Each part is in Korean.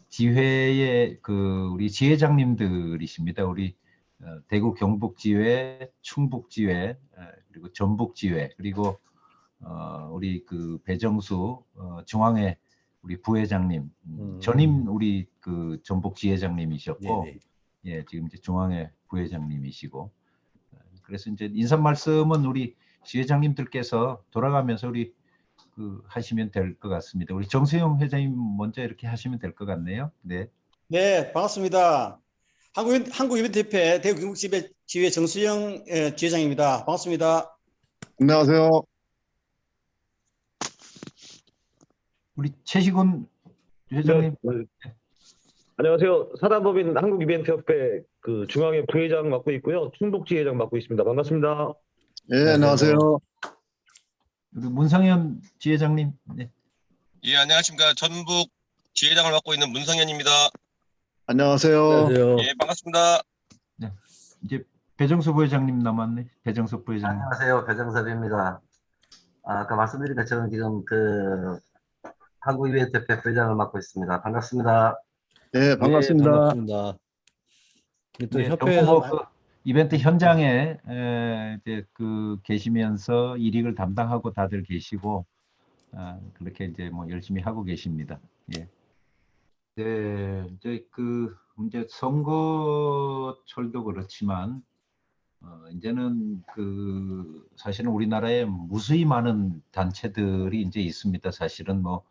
지회의 그 우리 지회장님들이십니다. 우리 대구 경북지회, 충북지회, 그리고 전북지회, 그리고 우리 그 배정수 중앙회 우리 부회장님, 전임 우리 그 전북 지회장님이셨고, 네네. 예, 지금 이제 중앙회 부회장님이시고, 그래서 이제 인사 말씀은 우리 지회장님들께서 돌아가면서 우리 그 하시면 될 것 같습니다. 우리 정수영 회장님 먼저 이렇게 하시면 될 것 같네요. 네. 네, 반갑습니다. 한국이벤트협회 대구 경북지회 정수영 지회장입니다. 반갑습니다. 안녕하세요. 우리 최시곤 회장님. 네. 안녕하세요. 사단법인 한국이벤트협회 그 중앙회 부회장 맡고 있고요. 충북지회장 맡고 있습니다. 반갑습니다. 예, 안녕하세요. 우리 문상현 지회장님. 네. 예, 안녕하십니까. 전북 지회장을 맡고 있는 문성현입니다. 안녕하세요. 안녕하세요. 예, 반갑습니다. 네. 이제 배정수 부회장님 남았네. 배정석 부회장님. 안녕하세요. 배정섭입니다. 아까 말씀드린 것처럼 지금 그 한국이벤트협회 부회장을 맡고 있습니다. 반갑습니다. 예, 반갑습니다. 네, 반갑습니다. 또 네, 협회에서 그 이벤트 현장에 이제 그 계시면서 일익을 담당하고 다들 계시고 그렇게 이제 뭐 열심히 하고 계십니다. 예. 네, 이제 선거철도 그렇지만 이제는 그 사실은 우리나라에 무수히 많은 단체들이 이제 있습니다. 사실은 뭐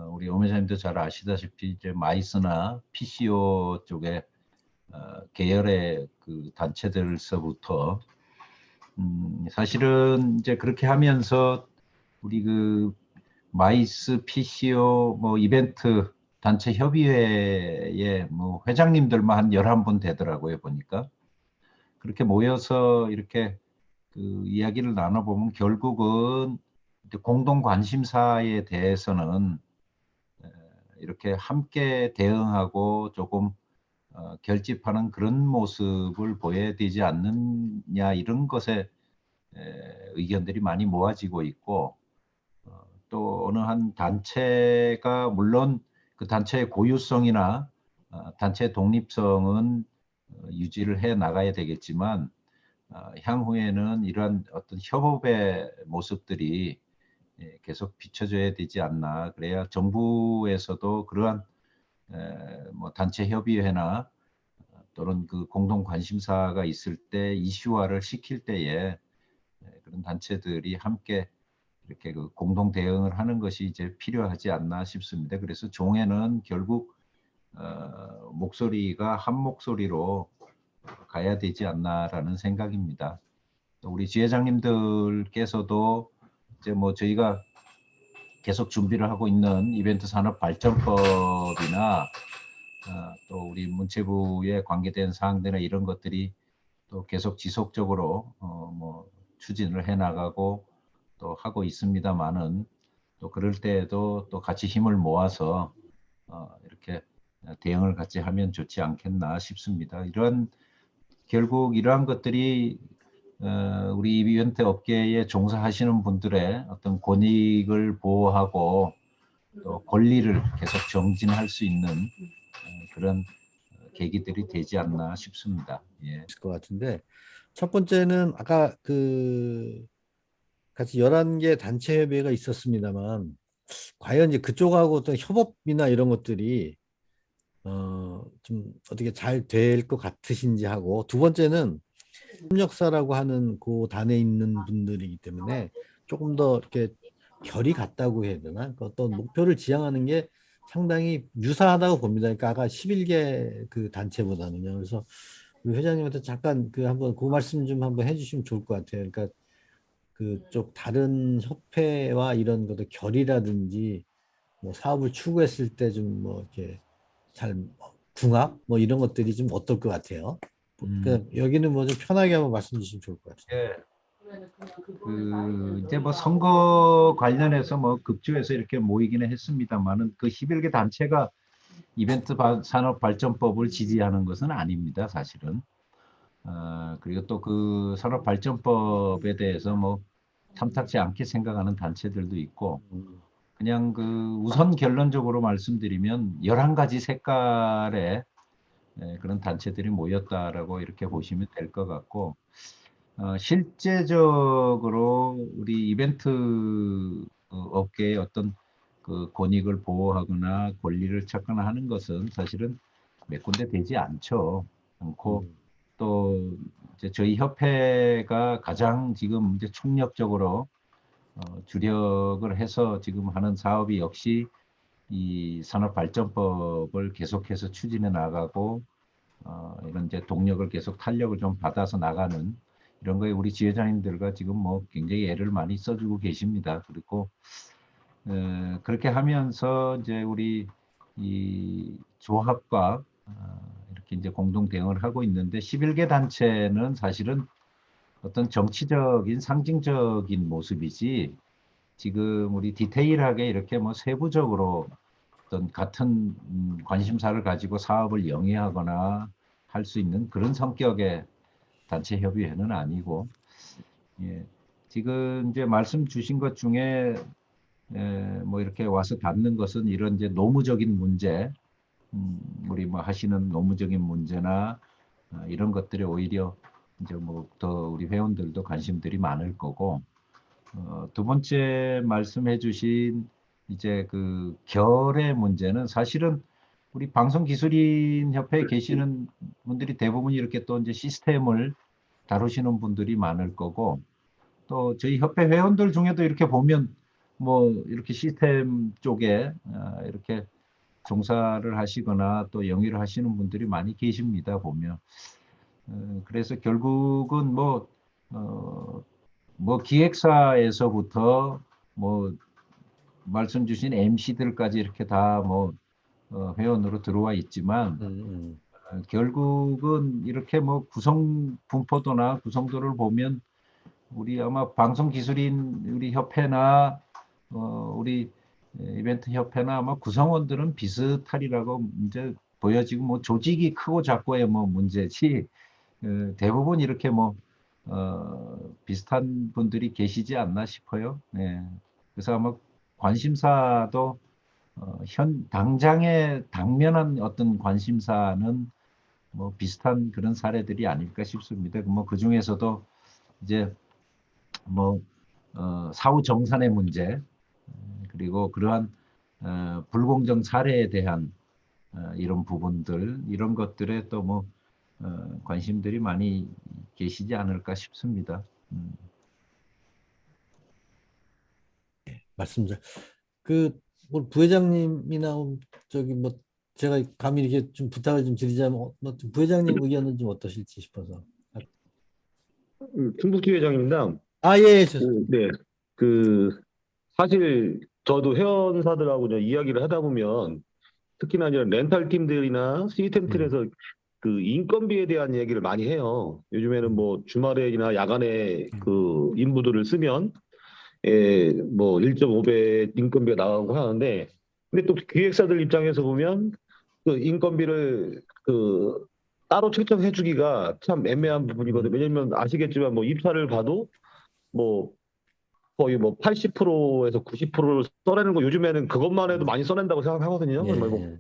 우리 오매사님도 잘 아시다시피 이제 마이스나 PCO 쪽에 계열의 그 단체들서부터 사실은 이제 그렇게 하면서 우리 그 마이스, PCO 뭐 이벤트 단체 협의회의 뭐 회장님들만 한 11분 되더라고요, 보니까. 그렇게 모여서 이렇게 그 이야기를 나눠보면 결국은 공동 관심사에 대해서는 이렇게 함께 대응하고 조금 결집하는 그런 모습을 보여야 되지 않느냐, 이런 것에 의견들이 많이 모아지고 있고, 또 어느 한 단체가 물론 그 단체의 고유성이나 단체의 독립성은 유지를 해 나가야 되겠지만 향후에는 이러한 어떤 협업의 모습들이 계속 비춰져야 되지 않나. 그래야 정부에서도 그러한 뭐 단체 협의회나 또는 그 공동 관심사가 있을 때 이슈화를 시킬 때에 그런 단체들이 함께 이렇게 그 공동 대응을 하는 것이 이제 필요하지 않나 싶습니다. 그래서 종회는 결국 목소리가 한 목소리로 가야 되지 않나라는 생각입니다. 우리 지회장님들께서도 이제 뭐 저희가 계속 준비를 하고 있는 이벤트 산업 발전법이나 또 우리 문체부에 관계된 사항들이나 이런 것들이 또 계속 지속적으로 뭐 추진을 해 나가고 또 하고 있습니다만은, 또 그럴 때에도 또 같이 힘을 모아서 이렇게 대응을 같이 하면 좋지 않겠나 싶습니다. 결국 이러한 것들이 우리 이벤트 업계에 종사하시는 분들의 어떤 권익을 보호하고 또 권리를 계속 정진할 수 있는 그런 계기들이 되지 않나 싶습니다. 예. 것 같은데, 첫 번째는 아까 그 같이 11개 단체 협의회가 있었습니다만 과연 이제 그쪽하고 어떤 협업이나 이런 것들이 좀 어떻게 잘 될 것 같으신지 하고, 두 번째는 협력사라고 하는 그 단에 있는 분들이기 때문에 조금 더 이렇게 결이 같다고 해야 되나? 그 어떤 목표를 지향하는 게 상당히 유사하다고 봅니다. 그러니까 아까 11개 그 단체보다는요. 그래서 우리 회장님한테 잠깐 그 한번 그 말씀 좀 한번 해주시면 좋을 것 같아요. 그러니까 그쪽 다른 협회와 이런 것도 결이라든지 뭐 사업을 추구했을 때 좀 뭐 이렇게 잘 궁합 뭐 이런 것들이 좀 어떨 것 같아요. 그러니까 여기는 뭐 좀 편하게 한번 말씀 주시면 좋을 것 같아요. 예. 그 이제 뭐 선거 관련해서 뭐 급조해서 이렇게 모이기는 했습니다만은 그 11개 단체가 이벤트 산업 발전법을 지지하는 것은 아닙니다, 사실은. 그리고 또 그 산업 발전법에 대해서 뭐 탐탁지 않게 생각하는 단체들도 있고, 그냥 그 우선 결론적으로 말씀드리면 11가지 색깔의 그런 단체들이 모였다라고 이렇게 보시면 될 것 같고, 실제적으로 우리 이벤트 업계의 어떤 그 권익을 보호하거나 권리를 찾거나 하는 것은 사실은 몇 군데 되지 않고, 또 이제 저희 협회가 가장 지금 이제 총력적으로 주력을 해서 지금 하는 사업이 역시 이 산업발전법을 계속해서 추진해 나가고, 이런 이제 동력을 계속 탄력을 좀 받아서 나가는 이런 거에 우리 지회장님들과 지금 뭐 굉장히 애를 많이 써주고 계십니다. 그리고 그렇게 하면서 이제 우리 이 조합과 이렇게 이제 공동 대응을 하고 있는데, 11개 단체는 사실은 어떤 정치적인 상징적인 모습이지, 지금 우리 디테일하게 이렇게 뭐 세부적으로 어떤 같은 관심사를 가지고 사업을 영위하거나 할 수 있는 그런 성격의 단체 협의회는 아니고, 예, 지금 이제 말씀 주신 것 중에 뭐 이렇게 와서 닿는 것은 이런 이제 노무적인 문제, 우리 뭐 하시는 노무적인 문제나 이런 것들이 오히려 이제 뭐 더 우리 회원들도 관심들이 많을 거고, 두 번째 말씀해 주신 이제 그 결의 문제는 사실은 우리 방송기술인 협회에 계시는 분들이 대부분 이렇게 또 이제 시스템을 다루시는 분들이 많을 거고, 또 저희 협회 회원들 중에도 이렇게 보면 뭐 이렇게 시스템 쪽에 이렇게 종사를 하시거나 또 영위를 하시는 분들이 많이 계십니다, 보면. 그래서 결국은 뭐 기획사에서부터 뭐 말씀 주신 MC들까지 이렇게 다 뭐 회원으로 들어와 있지만, 결국은 이렇게 뭐 구성 분포도나 구성도를 보면 우리 아마 방송기술인 우리 협회나 우리 이벤트 협회나 아마 구성원들은 비슷하리라고 이제 보여지고, 뭐 조직이 크고 작고의 뭐 문제지, 대부분 이렇게 뭐 비슷한 분들이 계시지 않나 싶어요. 네. 그래서 아마 관심사도 당장의 당면한 어떤 관심사는 뭐 비슷한 그런 사례들이 아닐까 싶습니다. 뭐 그 중에서도 이제 뭐 사후 정산의 문제, 그리고 그러한 불공정 사례에 대한 이런 부분들, 이런 것들에 또 뭐 관심들이 많이 계시지 않을까 싶습니다. 맞습니다. 그 오늘 부회장님이나 저기 뭐 제가 감히 이렇게 좀 부탁을 좀 드리자면 뭐 부회장님 의견은 좀 어떠실지 싶어서. 충북지 회장입니다. 아, 예. 네. 사실 저도 회원사들하고 이제 이야기를 하다 보면 특히나 이제 렌탈 팀들이나 시스템 팀에서 그 인건비에 대한 얘기를 많이 해요. 요즘에는 뭐 주말에나 야간에 그 인부들을 쓰면 뭐 1.5배 인건비가 나가고 하는데, 근데 또 기획사들 입장에서 보면 그 인건비를 그 따로 책정해 주기가 참 애매한 부분이거든요. 왜냐면 아시겠지만 뭐 입사를 봐도 뭐 거의 뭐 80%에서 90%를 써내는 거, 요즘에는 그것만 해도 많이 써낸다고 생각하거든요. 예, 뭐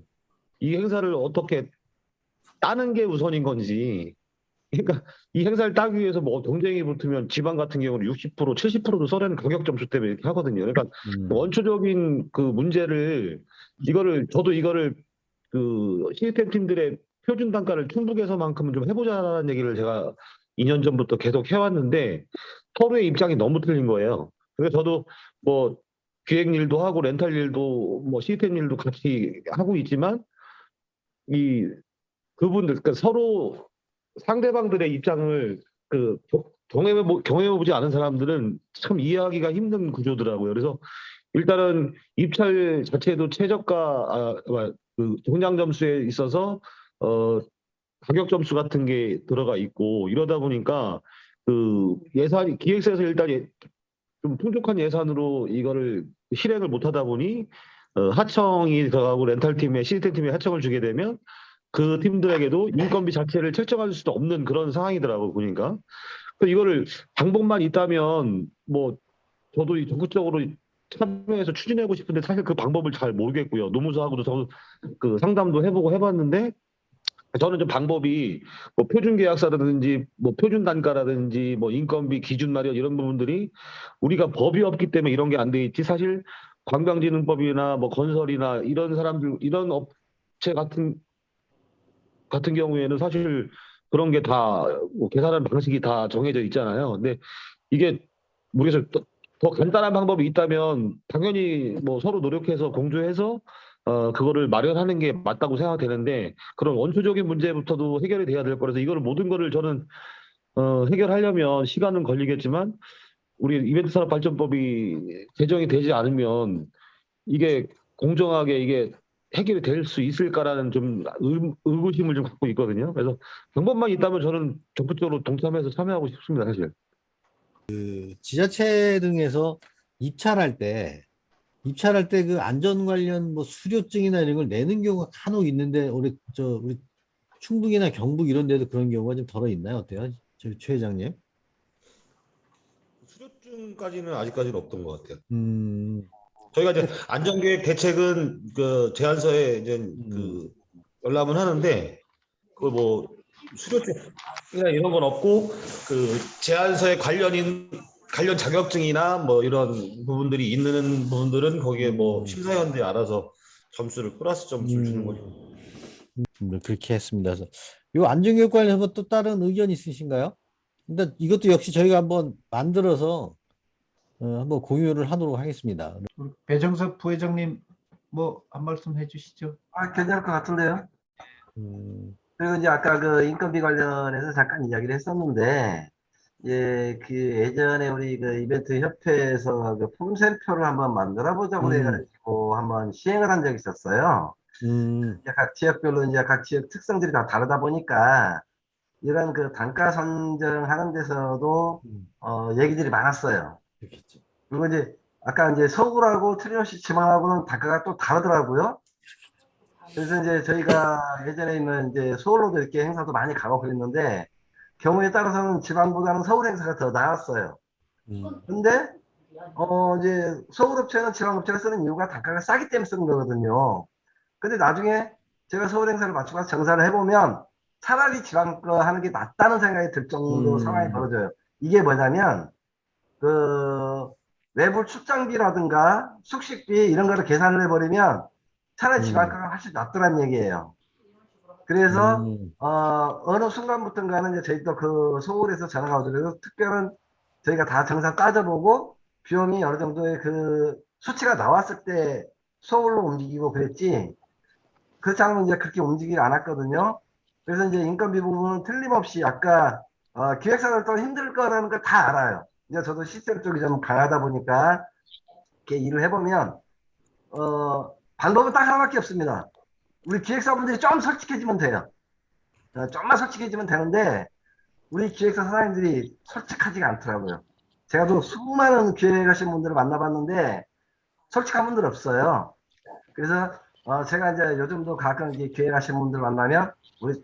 이 행사를 어떻게 따는 게 우선인 건지. 그러니까 이 행사를 따기 위해서 뭐 경쟁이 붙으면 지방 같은 경우는 60%, 70%도 써내는 가격 점수 때문에 이렇게 하거든요. 그러니까 원초적인 그 문제를 저도 이거를 그 시스템 팀들의 표준 단가를 충북에서만큼은 좀 해보자는 얘기를 제가 2년 전부터 계속 해왔는데 서로의 입장이 너무 틀린 거예요. 그래서 저도 뭐 기획 일도 하고 렌탈 일도 뭐 시스템 일도 같이 하고 있지만 그분들, 그러니까 서로 상대방들의 입장을 경험해보지 않은 사람들은 참 이해하기가 힘든 구조더라고요. 그래서 일단은 입찰 자체도 최저가 그 종량 점수에 있어서 가격 점수 같은 게 들어가 있고, 이러다 보니까 그 예산이 기획사에서 일단 좀 풍족한 예산으로 이거를 실행을 못하다 보니 하청이 들어가고 렌탈팀에 시스템팀에 하청을 주게 되면 그 팀들에게도 인건비 자체를 책정할 수도 없는 그런 상황이더라고요, 보니까. 그래서 이거를 방법만 있다면 뭐 저도 적극적으로 참여해서 추진하고 싶은데 사실 그 방법을 잘 모르겠고요. 노무사하고도 그 상담도 해보고 해봤는데 저는 좀 방법이 뭐 표준 계약사라든지 뭐 표준 단가라든지 뭐 인건비 기준 마련 이런 부분들이 우리가 법이 없기 때문에 이런 게 안 돼 있지 사실 관광진흥법이나 뭐 건설이나 이런 사람들 이런 업체 같은 경우에는 사실 그런 게 다 뭐 계산하는 방식이 다 정해져 있잖아요. 근데 이게 모르겠어요. 더 간단한 방법이 있다면 당연히 뭐 서로 노력해서 공조해서 그거를 마련하는 게 맞다고 생각되는데 그런 원초적인 문제부터도 해결이 돼야 될 거라서 이거를 모든 거를 저는 해결하려면 시간은 걸리겠지만 우리 이벤트 산업 발전법이 제정이 되지 않으면 이게 공정하게 이게 해결이 될 수 있을까라는 좀 의구심을 좀 갖고 있거든요. 그래서 방법만 있다면 저는 적극적으로 동참해서 참여하고 싶습니다, 사실. 지자체 등에서 입찰할 때 그 안전 관련 뭐 수료증이나 이런 걸 내는 경우가 간혹 있는데 우리 충북이나 경북 이런 데도 그런 경우가 좀 덜어 있나요? 어때요? 최 회장님? 수료증까지는 아직까지는 없던 것 같아요. 음, 저희가 이제 안전계획 대책은 그 제안서에 이제 그 열람은 하는데 그 뭐 수료증이나 이런 건 없고 그 제안서에 관련 자격증이나 뭐 이런 부분들이 있는 부분들은 거기에 뭐 심사위원들이 알아서 점수를 플러스 점수를 주는 거죠. 그렇게 했습니다. 그래서 요 안전교육 관련해서 또 다른 의견 있으신가요? 근데 이것도 역시 저희가 한번 만들어서 한번 공유를 하도록 하겠습니다. 우리 배정섭 부회장님 뭐 한 말씀 해주시죠. 괜찮을 것 같은데요. 음, 그리고 이제 아까 그 인건비 관련해서 잠깐 이야기를 했었는데, 그 예전에 우리 그 이벤트 협회에서 그 품샘표를 한번 만들어 보자고 해가지고 한번 시행을 한 적이 있었어요. 이제 각 지역별로 이제 각 지역 특성들이 다 다르다 보니까 이런 그 단가 선정하는 데서도 얘기들이 많았어요. 그렇겠죠. 그리고 이제 아까 이제 서울하고 틀림없이 지방하고는 단가가 또 다르더라고요. 그래서 이제 저희가 예전에 있는 이제 서울로도 이렇게 행사도 많이 가고 그랬는데 경우에 따라서는 지방보다는 서울 행사가 더 나았어요. 근데 이제 서울 업체는 지방 업체가 쓰는 이유가 단가가 싸기 때문에 쓰는 거거든요. 근데 나중에 제가 서울 행사를 맞추고 가서 정산을 해보면 차라리 지방 거 하는 게 낫다는 생각이 들 정도 상황이 벌어져요. 이게 뭐냐면 그 외부 출장비라든가 숙식비 이런 거를 계산을 해버리면 차라리 지방가가 훨씬 낫더란 얘기예요. 그래서 어느 순간부터인가는 이제 저희 또 그 서울에서 전화가 오더라도 특별한 저희가 다 정산 따져보고 비용이 어느 정도의 그 수치가 나왔을 때 서울로 움직이고 그랬지. 그렇지 않으면 이제 그렇게 움직이지 않았거든요. 그래서 이제 인건비 부분은 틀림없이 아까 기획사들 또 힘들 거라는 걸 다 알아요. 이제 저도 시스템 쪽이 좀 강하다 보니까 이렇게 일을 해보면 방법은 딱 하나밖에 없습니다. 우리 기획사분들이 좀 솔직해지면 돼요. 좀만 솔직해지면 되는데 우리 기획사 사장님들이 솔직하지가 않더라고요. 제가 또 수많은 기획하신 분들을 만나봤는데 솔직한 분들 없어요. 그래서 제가 이제 요즘도 가끔 이제 기획하신 분들 만나면 우리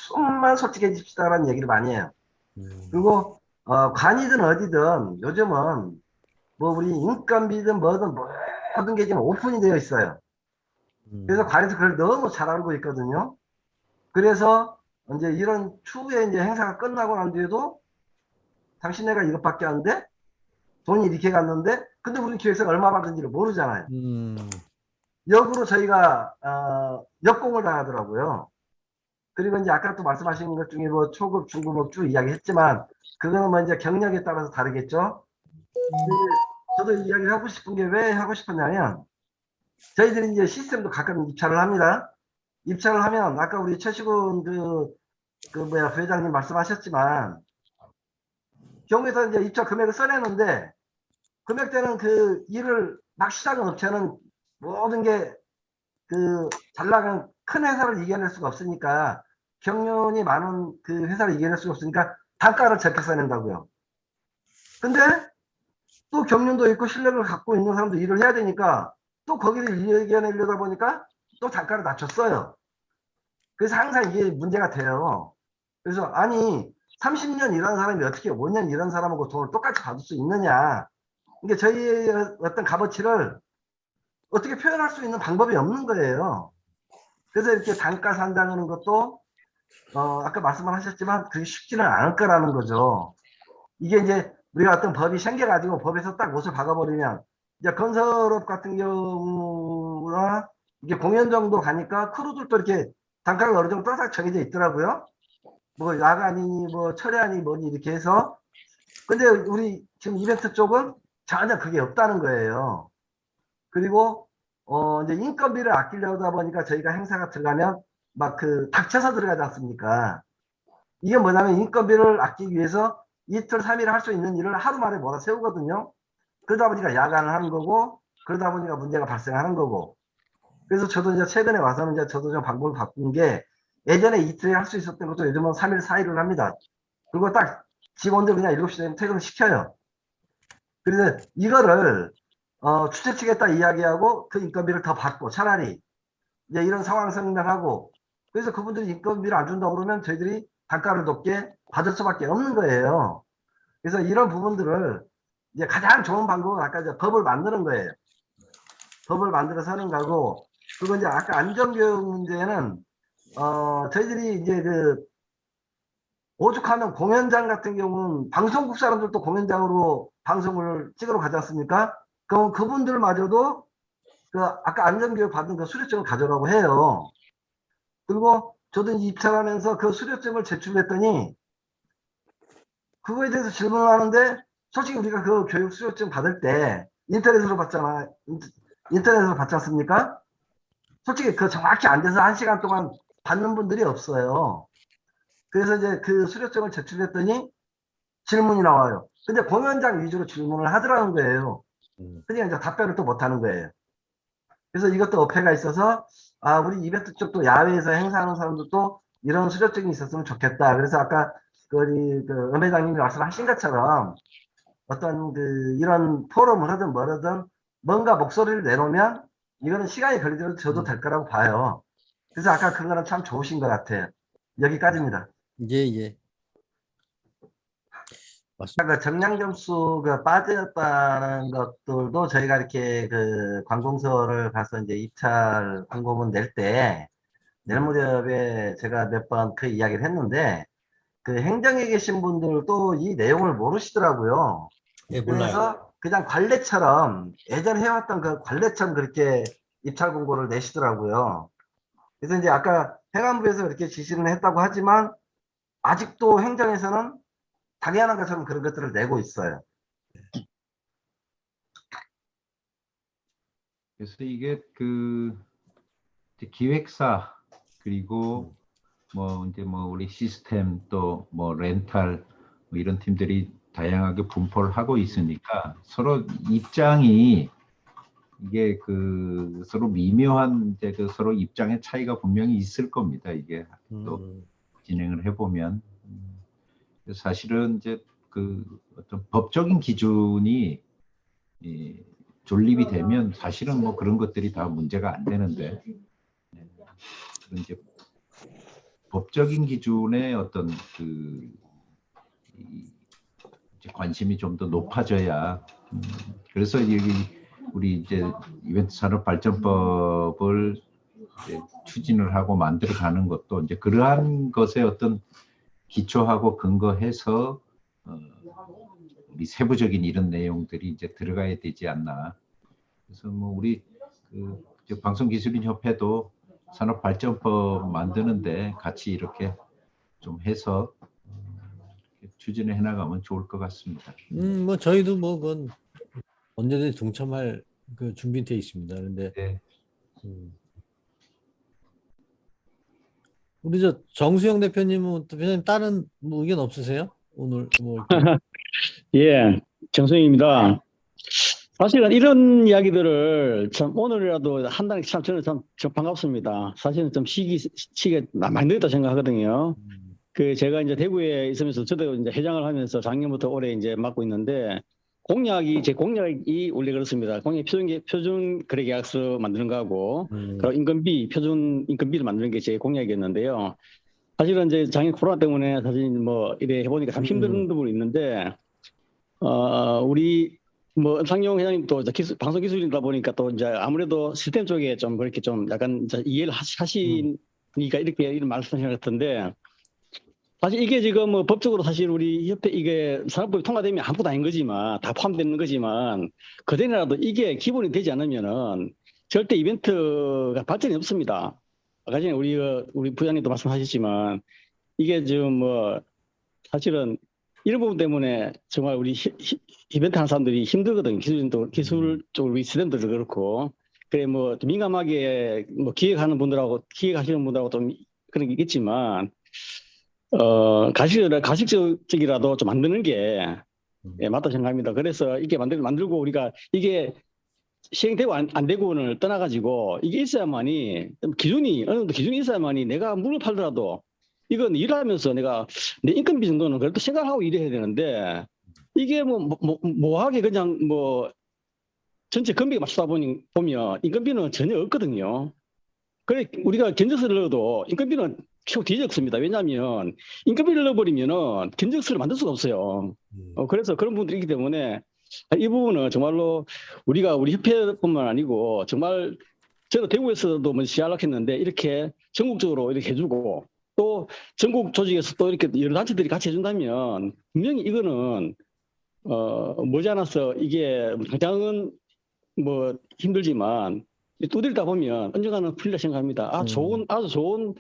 좀만 솔직해집시다라는 얘기를 많이 해요. 그리고 관이든 어디든 요즘은 뭐 우리 인건비든 뭐든 모든 게 지금 오픈이 되어 있어요. 그래서 관에서 그걸 너무 잘 알고 있거든요. 그래서 이제 이런 추후에 이제 행사가 끝나고 난 뒤에도 당신네가 이것밖에 안 돼? 돈이 이렇게 갔는데 근데 우리 기획사가 얼마 받은지를 모르잖아요. 역으로 저희가 역공을 당하더라고요. 그리고 이제 아까 또 말씀하신 것 중에 뭐 초급, 중급 쭉 이야기했지만 그거는 뭐 이제 경력에 따라서 다르겠죠. 저도 이야기를 하고 싶은 게 왜 하고 싶었냐면 저희들이 이제 시스템도 가끔 입찰을 합니다. 입찰을 하면 아까 우리 최시군 부회장님 말씀하셨지만 경우에서 이제 입찰 금액을 써내는데 금액대는 그 일을 막 시작한 업체는 모든 게 잘 나가는 큰 회사를 이겨낼 수가 없으니까 경륜이 많은 그 회사를 이겨낼 수가 없으니까 단가를 적게 써낸다고요. 근데 또 경륜도 있고 실력을 갖고 있는 사람도 일을 해야 되니까 또 거기를 이겨내려다 보니까 또 단가를 낮췄어요. 그래서 항상 이게 문제가 돼요. 그래서 아니 30년 일하는 사람이 어떻게 5년 일하는 사람하고 돈을 똑같이 받을 수 있느냐. 이게 저희의 어떤 값어치를 어떻게 표현할 수 있는 방법이 없는 거예요. 그래서 이렇게 단가 산다는 것도 아까 말씀을 하셨지만 그게 쉽지는 않을 거라는 거죠. 이게 이제 우리가 어떤 법이 생겨가지고 법에서 딱 못을 박아버리면 이제 건설업 같은 경우나 이게 공연 정도 가니까 크루들도 이렇게 단가가 어느 정도 딱 정해져 있더라고요. 뭐 야간이니 뭐 철야니 뭐니 이렇게 해서. 근데 우리 지금 이벤트 쪽은 전혀 그게 없다는 거예요. 그리고 이제 인건비를 아끼려다 보니까 저희가 행사가 들어가면 막 닥쳐서 들어가지 않습니까? 이게 뭐냐면 인건비를 아끼기 위해서 이틀, 3일 할 수 있는 일을 하루 만에 몰아세우거든요. 그러다 보니까 야간을 하는 거고, 그러다 보니까 문제가 발생하는 거고. 그래서 저도 이제 최근에 와서는 이제 저도 좀 방법을 바꾼 게 예전에 이틀에 할 수 있었던 것도 요즘은 3일, 4일을 합니다. 그리고 딱 직원들 그냥 7시 되면 퇴근을 시켜요. 그래서 이거를 주최 측에 딱 이야기하고 그 인건비를 더 받고 차라리 이제 이런 상황 설명하고 그래서 그분들이 인건비를 안 준다고 그러면 저희들이 단가를 높게 받을 수밖에 없는 거예요. 그래서 이런 부분들을 이제 가장 좋은 방법은 아까 이제 법을 만드는 거예요. 법을 만들어서 하는 거고 그리고 이제 아까 안전교육 문제는 저희들이 이제 오죽하면 공연장 같은 경우는 방송국 사람들도 공연장으로 방송을 찍으러 가지 않습니까? 그럼 그분들마저도 아까 안전교육 받은 그 수료증을 가져라고 해요. 그리고 저도 이제 입찰하면서 그 수료증을 제출했더니 그거에 대해서 질문을 하는데 솔직히 우리가 그 교육 수료증 받을 때 인터넷으로 받잖아. 인터넷으로 받지 않습니까? 솔직히 그 정확히 앉아서 1시간 동안 받는 분들이 없어요. 그래서 이제 그 수료증을 제출했더니 질문이 나와요. 근데 공연장 위주로 질문을 하더라는 거예요. 그러니까 이제 답변을 또 못하는 거예요. 그래서 이것도 어폐가 있어서 우리 이벤트 쪽도 야외에서 행사하는 사람들도 이런 수료증이 있었으면 좋겠다. 그래서 아까 우리 은 회장님이 말씀하신 것처럼 어떤 이런 포럼을 하든 뭐라든 뭔가 목소리를 내놓으면 이거는 시간이 걸리더라도 저도 될 거라고 봐요. 그래서 아까 그거는 참 좋으신 것 같아요. 여기까지입니다. 예. 맞습니다. 정량 점수 빠졌다는 것들도 저희가 이렇게 관공서를 가서 이제 입찰 공고문 낼 때 내일 무렵에 제가 몇 번 그 이야기를 했는데 행정에 계신 분들도 이 내용을 모르시더라고요. 예, 몰라요. 그래서 그냥 관례처럼 예전에 해왔던 그 관례처럼 그렇게 입찰 공고를 내시더라고요. 그래서 이제 아까 행안부에서 이렇게 지시를 했다고 하지만 아직도 행정에서는 당연한 것처럼 그런 것들을 내고 있어요. 그래서 이게 이제 기획사 그리고 이제 우리 시스템 또 렌탈 이런 팀들이 다양하게 분포를 하고 있으니까 서로 입장이 이게 서로 미묘한 이제 서로 입장의 차이가 분명히 있을 겁니다. 이게 또 진행을 해보면 사실은 이제 어떤 법적인 기준이 존립이 되면 사실은 그런 것들이 다 문제가 안 되는데 이제 법적인 기준의 어떤 이제 관심이 좀 더 높아져야 그래서 우리 이제 이벤트 산업 발전법을 이제 추진을 하고 만들어가는 것도 이제 그러한 것에 어떤 기초하고 근거해서 우리 세부적인 이런 내용들이 이제 들어가야 되지 않나. 그래서 우리 방송기술인협회도 산업발전법 만드는데 같이 이렇게 좀 해서 추진을 해나가면 좋을 것 같습니다. 저희도 그건 언제든지 동참할 준비돼 있습니다. 그런데 네. 우리 정수영 대표님은 다른 의견 없으세요? 오늘 예, 정수영입니다. 사실은 이런 이야기들을 참 오늘이라도 한다는 게 참 저는 참 반갑습니다. 사실은 좀 시기가 많이 늦었다 생각하거든요. 제가 이제 대구에 있으면서 저도 이제 회장을 하면서 작년부터 올해 이제 맡고 있는데 제 공약이 원래 그렇습니다. 공약 표준 거래 계약서 만드는 거하고 그리고 표준 인건비를 만드는 게 제 공약이었는데요. 사실은 이제 작년 코로나 때문에 사실 이래 해보니까 참 힘든 부분이 있는데 우리 뭐 은상용 회장님도 이제 방송 기술이다 보니까 또 이제 아무래도 시스템 쪽에 좀 그렇게 좀 약간 이제 이해를 하시니까 이렇게 이런 말씀하시는 것 같은데, 사실 이게 지금 뭐 법적으로 사실 우리 협회 이게 산업법이 통과되면 아무것도 아닌 거지만 다 포함되는 거지만, 그전에라도 이게 기본이 되지 않으면은 절대 이벤트가 발전이 없습니다. 아까 전에 우리 부장님도 말씀하셨지만 이게 지금 뭐 사실은 이런 부분 때문에 정말 우리 이벤트 하는 사람들이 힘들거든요. 기술적으로 우리 스태프들도 그렇고. 그래 뭐 민감하게 뭐 기획하시는 분들하고 좀 그런 게 있겠지만, 가식적이라도 좀 만드는 게 맞다 생각합니다. 그래서 이게 만들고 우리가 이게 시행되고 안 되고는 떠나가지고 이게 있어야만이 어느 정도 기준이 있어야만이 내가 물을 팔더라도 이건 일하면서 내가 내 인건비 정도는 그래도 생각하고 일해야 되는데, 이게 뭐하게 그냥 뭐 전체 건비에 맞추다 보면 인건비는 전혀 없거든요. 그래 우리가 견적서를 넣어도 인건비는 최고 뒤적습니다. 왜냐하면 인건비를 넣어버리면은 견적서를 만들 수가 없어요. 그래서 그런 부분들이 있기 때문에 이 부분은 정말로 우리 협회뿐만 아니고 정말 저는 대구에서도 먼저 시작을 했는데 이렇게 전국적으로 이렇게 해주고 또 전국 조직에서 또 이렇게 여러 단체들이 같이 해준다면 분명히 이거는 머지않아서 이게 당장은 뭐 힘들지만 두드리다 보면 언젠가는 풀리라 생각합니다. 아주 좋은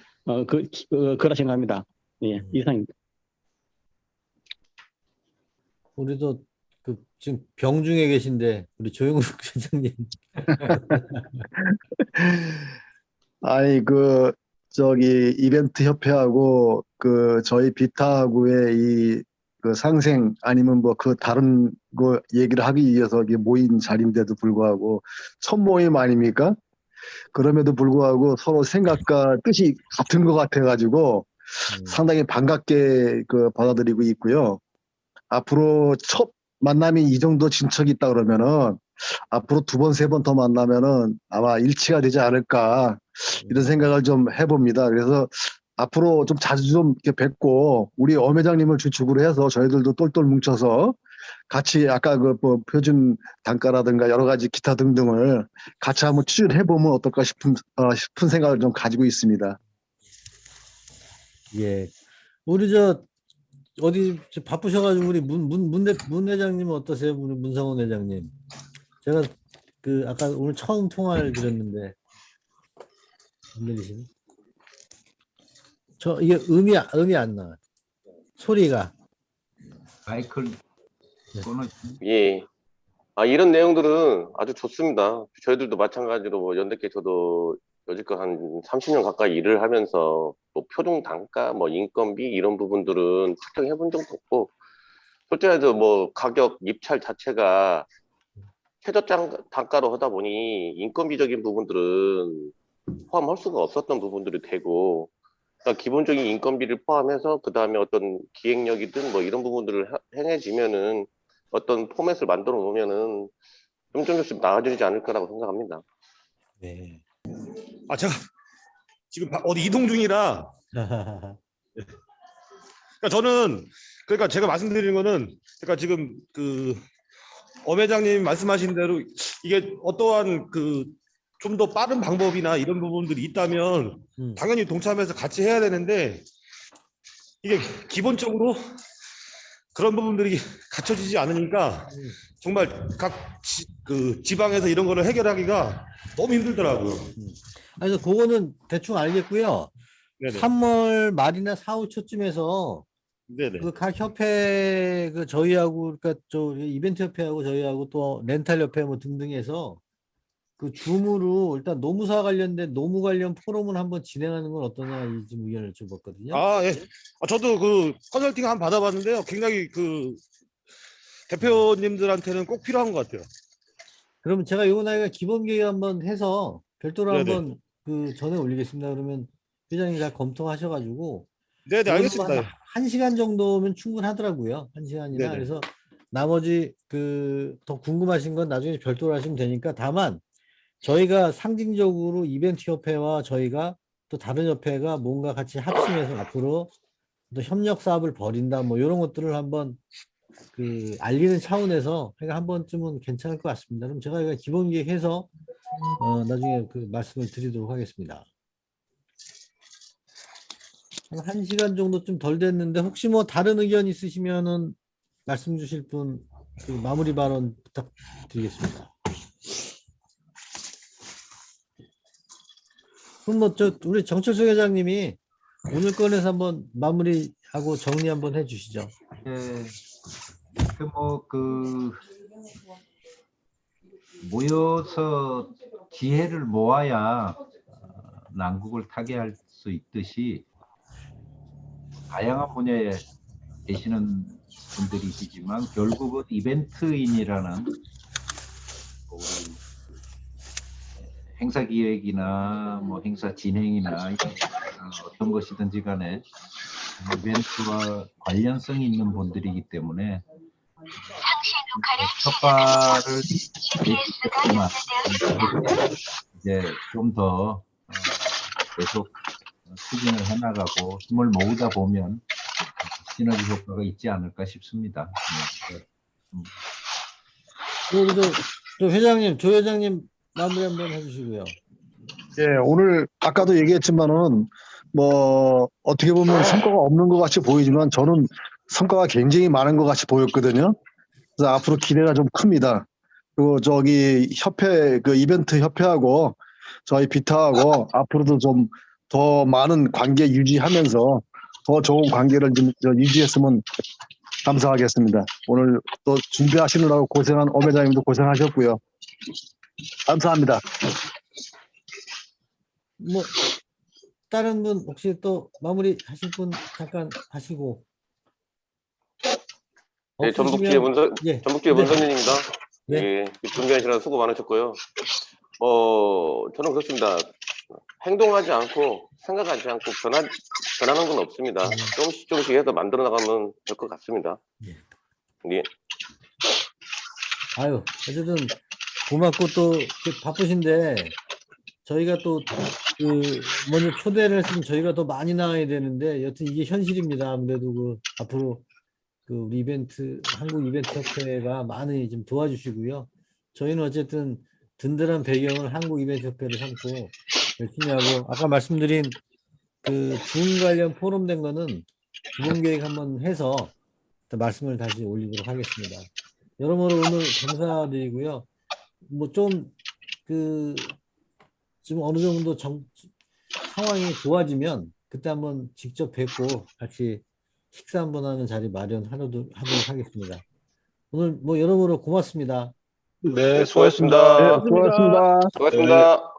거라 생각합니다. 예, 이상입니다. 우리도 지금 병중에 계신데 우리 조영욱 회장님. 아니 저기 이벤트 협회하고 저희 비타하고의 그 상생 아니면 뭐 다른 거 얘기를 하기 위해서 이게 모인 자리인데도 불구하고 첫 모임 아닙니까? 그럼에도 불구하고 서로 생각과 뜻이 같은 것 같아가지고 상당히 반갑게 받아들이고 있고요. 앞으로 첫 만남이 이 정도 진척이 있다 그러면은 앞으로 2번, 3번 더 만나면은 아마 일치가 되지 않을까 이런 생각을 좀 해봅니다. 그래서 앞으로 좀 자주 좀 이렇게 뵙고 우리 엄 회장님을 주축으로 해서 저희들도 똘똘 뭉쳐서 같이 아까 뭐 표준 단가라든가 여러 가지 기타 등등을 같이 한번 추진을 해보면 어떨까 싶은 생각을 좀 가지고 있습니다. 예. 우리 어디 바쁘셔가지고 우리 문 회장님은 어떠세요? 우리 문성훈 회장님. 제가 아까 오늘 처음 통화를 드렸는데 안 들리시네? 이게 음이 안 나와. 소리가. 마이크를 꺼놓. 예. 이런 내용들은 아주 좋습니다. 저희들도 마찬가지로 뭐 연대께 저도 여지껏 한 30년 가까이 일을 하면서 뭐 표준 단가, 뭐 인건비 이런 부분들은 측정해 본 적도 없고, 솔직히 뭐 가격 입찰 자체가 최저 단가로 하다 보니 인건비적인 부분들은 포함할 수가 없었던 부분들이 되고, 그러니까 기본적인 인건비를 포함해서 그 다음에 어떤 기획력이든 뭐 이런 부분들을 행해지면은 어떤 포맷을 만들어 놓으면은 좀 조금씩 나아지지 않을까라고 생각합니다. 네. 제가 지금 어디 이동 중이라. 그러니까 저는 제가 말씀드리는 거는 지금 엄 회장님 말씀하신 대로 이게 어떠한 좀 더 빠른 방법이나 이런 부분들이 있다면 당연히 동참해서 같이 해야 되는데, 이게 기본적으로 그런 부분들이 갖춰지지 않으니까 정말 각 지방에서 이런 거를 해결하기가 너무 힘들더라고요. 그래서 그거는 대충 알겠고요. 네네. 3월 말이나 4월 초쯤에서 네네. 각 협회 저희하고 그러니까 이벤트 협회하고 저희하고 또 렌탈 협회 뭐 등등해서 줌으로 일단 노무사 관련된 노무 관련 포럼을 한번 진행하는 건 어떠냐 이 좀 의견을 줘봤거든요. 예. 저도 컨설팅 한번 받아봤는데요. 굉장히 대표님들한테는 꼭 필요한 것 같아요. 그러면 제가 요거 기본 계획 한번 해서 별도로 네네. 한번 전에 올리겠습니다. 그러면 회장님 다 검토하셔가지고. 네네, 알겠습니다. 1시간 정도면 충분하더라고요. 1시간이나. 네네. 그래서 나머지 더 궁금하신 건 나중에 별도로 하시면 되니까, 다만 저희가 상징적으로 이벤트 협회와 저희가 또 다른 협회가 뭔가 같이 합심해서 앞으로 또 협력 사업을 벌인다 뭐 이런 것들을 한번 그 알리는 차원에서 그러니까 한 번쯤은 괜찮을 것 같습니다. 그럼 제가 이거 기본 계획해서 나중에 그 말씀을 드리도록 하겠습니다. 한 1시간 정도 좀 덜 됐는데 혹시 뭐 다른 의견 있으시면은 말씀 주실 분 그 마무리 발언 부탁드리겠습니다. 그럼 뭐 우리 정철수 회장님이 오늘 건에서 한번 마무리하고 정리 한번 해주시죠. 예, 모여서 지혜를 모아야 난국을 타개할 수 있듯이 다양한 분야에 계시는 분들이 계시지만 결국은 이벤트인이라는 우리 행사 기획이나 뭐 행사 진행이나 어떤 것이든지 간에 이벤트와 관련성이 있는 분들이기 때문에 효과를 내주셨지만 이제 좀 더 계속 추진을 해나가고 힘을 모으다 보면 시너지 효과가 있지 않을까 싶습니다. 또 회장님, 조 회장님 마무리 한번 해주시고요. 예, 오늘 아까도 얘기했지만은 뭐 어떻게 보면 성과가 없는 것 같이 보이지만 저는 성과가 굉장히 많은 것 같이 보였거든요. 그래서 앞으로 기대가 좀 큽니다. 그리고 저기 협회 그 이벤트 협회하고 저희 비타하고 앞으로도 좀 더 많은 관계 유지하면서 더 좋은 관계를 좀 유지했으면 감사하겠습니다. 오늘 또 준비하시느라고 고생한 오 회장님도 고생하셨고요. 감사합니다. 뭐 다른 분 혹시 또 마무리 하실 분 잠깐 하시고. 네, 전북지회 문선윤입니다. 네. 예, 준비하시느라 수고 많으셨고요. 저는 그렇습니다. 행동하지 않고 생각하지 않고 변하는 건 없습니다. 조금씩 해서 만들어 나가면 될 것 같습니다. 예. 아유, 어쨌든 고맙고 또 바쁘신데 저희가 또 먼저 초대를 했으면 저희가 더 많이 나와야 되는데 여튼 이게 현실입니다. 아무래도 앞으로 우리 한국 이벤트 협회가 많이 좀 도와주시고요. 저희는 어쨌든 든든한 배경을 한국 이벤트 협회를 삼고 열심히 하고 아까 말씀드린 준 관련 포럼된 거는 기본 계획 한번 해서 말씀을 다시 올리도록 하겠습니다. 여러모로 오늘 감사드리고요. 뭐 좀 지금 어느 정도 상황이 좋아지면 그때 한번 직접 뵙고 같이 식사 한번 하는 자리 마련하도록 하겠습니다. 오늘 뭐 여러모로 고맙습니다. 네, 수고하셨습니다. 네, 수고하셨습니다. 수고하셨습니다.